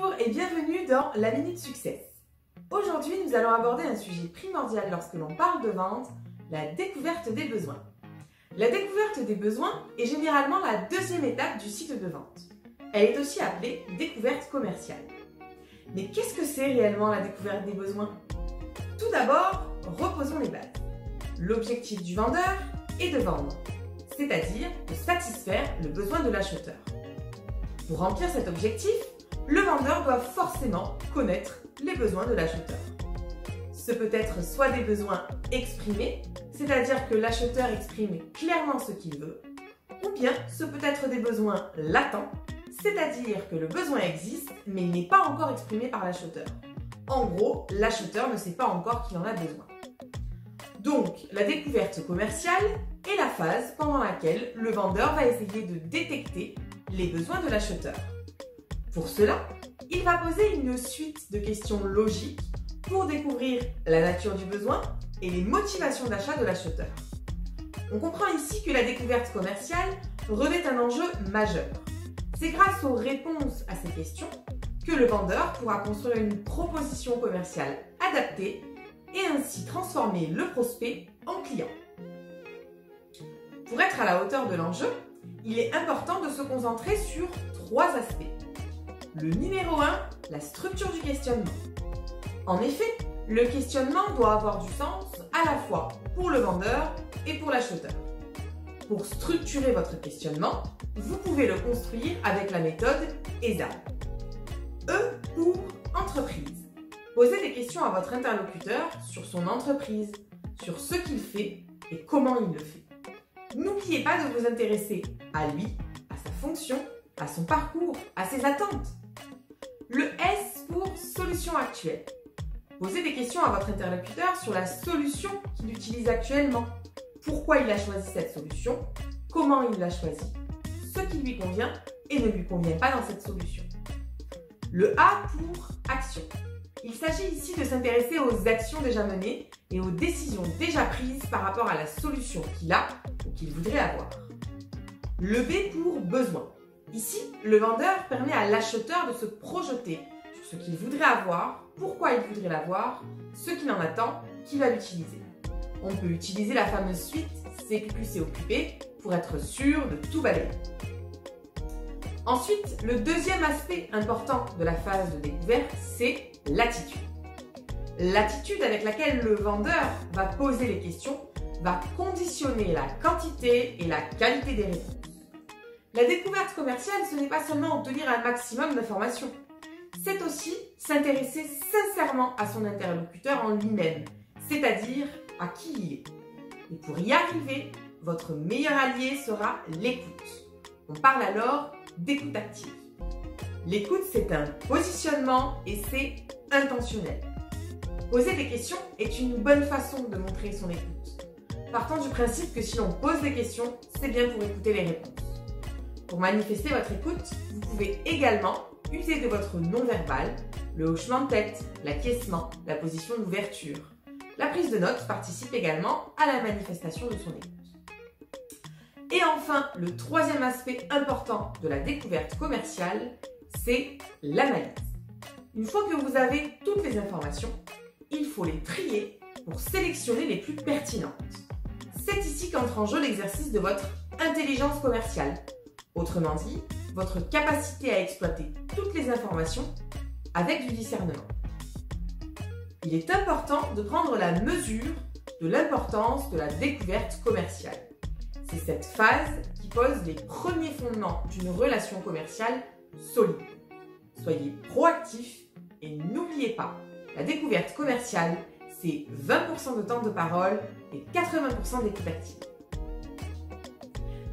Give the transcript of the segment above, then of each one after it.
Bonjour et bienvenue dans la Minute Success. Aujourd'hui, nous allons aborder un sujet primordial lorsque l'on parle de vente, la découverte des besoins. La découverte des besoins est généralement la deuxième étape du cycle de vente. Elle est aussi appelée découverte commerciale. Mais qu'est-ce que c'est réellement la découverte des besoins? Tout d'abord, reposons les bases. L'objectif du vendeur est de vendre, c'est-à-dire de satisfaire le besoin de l'acheteur. Pour remplir cet objectif, le vendeur doit forcément connaître les besoins de l'acheteur. Ce peut être soit des besoins exprimés, c'est-à-dire que l'acheteur exprime clairement ce qu'il veut, ou bien ce peut être des besoins latents, c'est-à-dire que le besoin existe, mais il n'est pas encore exprimé par l'acheteur. En gros, l'acheteur ne sait pas encore qu'il en a besoin. Donc, la découverte commerciale est la phase pendant laquelle le vendeur va essayer de détecter les besoins de l'acheteur. Pour cela, il va poser une suite de questions logiques pour découvrir la nature du besoin et les motivations d'achat de l'acheteur. On comprend ici que la découverte commerciale revêt un enjeu majeur. C'est grâce aux réponses à ces questions que le vendeur pourra construire une proposition commerciale adaptée et ainsi transformer le prospect en client. Pour être à la hauteur de l'enjeu, il est important de se concentrer sur trois aspects. Le numéro 1, la structure du questionnement. En effet, le questionnement doit avoir du sens à la fois pour le vendeur et pour l'acheteur. Pour structurer votre questionnement, vous pouvez le construire avec la méthode ESA. E pour entreprise. Posez des questions à votre interlocuteur sur son entreprise, sur ce qu'il fait et comment il le fait. N'oubliez pas de vous intéresser à lui, à sa fonction, à son parcours, à ses attentes. Le S pour solution actuelle. Posez des questions à votre interlocuteur sur la solution qu'il utilise actuellement. Pourquoi il a choisi cette solution? Comment il l'a choisie? Ce qui lui convient et ne lui convient pas dans cette solution. Le A pour action. Il s'agit ici de s'intéresser aux actions déjà menées et aux décisions déjà prises par rapport à la solution qu'il a ou qu'il voudrait avoir. Le B pour besoin. Ici, le vendeur permet à l'acheteur de se projeter sur ce qu'il voudrait avoir, pourquoi il voudrait l'avoir, ce qu'il en attend, qui va l'utiliser. On peut utiliser la fameuse suite CQQ-COQP pour être sûr de tout balayer. Ensuite, le deuxième aspect important de la phase de découverte, c'est l'attitude. L'attitude avec laquelle le vendeur va poser les questions va conditionner la quantité et la qualité des réponses. La découverte commerciale, ce n'est pas seulement obtenir un maximum d'informations, c'est aussi s'intéresser sincèrement à son interlocuteur en lui-même, c'est-à-dire à qui il est. Et pour y arriver, votre meilleur allié sera l'écoute. On parle alors d'écoute active. L'écoute, c'est un positionnement et c'est intentionnel. Poser des questions est une bonne façon de montrer son écoute. Partant du principe que si l'on pose des questions, c'est bien pour écouter les réponses. Pour manifester votre écoute, vous pouvez également user de votre non-verbal, le hochement de tête, l'acquiescement, la position d'ouverture. La prise de notes participe également à la manifestation de son écoute. Et enfin, le troisième aspect important de la découverte commerciale, c'est l'analyse. Une fois que vous avez toutes les informations, il faut les trier pour sélectionner les plus pertinentes. C'est ici qu'entre en jeu l'exercice de votre intelligence commerciale. Autrement dit, votre capacité à exploiter toutes les informations avec du discernement. Il est important de prendre la mesure de l'importance de la découverte commerciale. C'est cette phase qui pose les premiers fondements d'une relation commerciale solide. Soyez proactif et n'oubliez pas, la découverte commerciale, c'est 20% de temps de parole et 80% d'écoute active.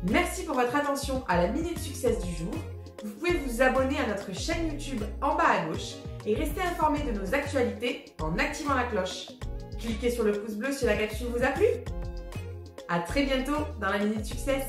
Merci pour votre attention à la Minute Success du jour. Vous pouvez vous abonner à notre chaîne YouTube en bas à gauche et rester informé de nos actualités en activant la cloche. Cliquez sur le pouce bleu si la capsule vous a plu. À très bientôt dans la Minute Success.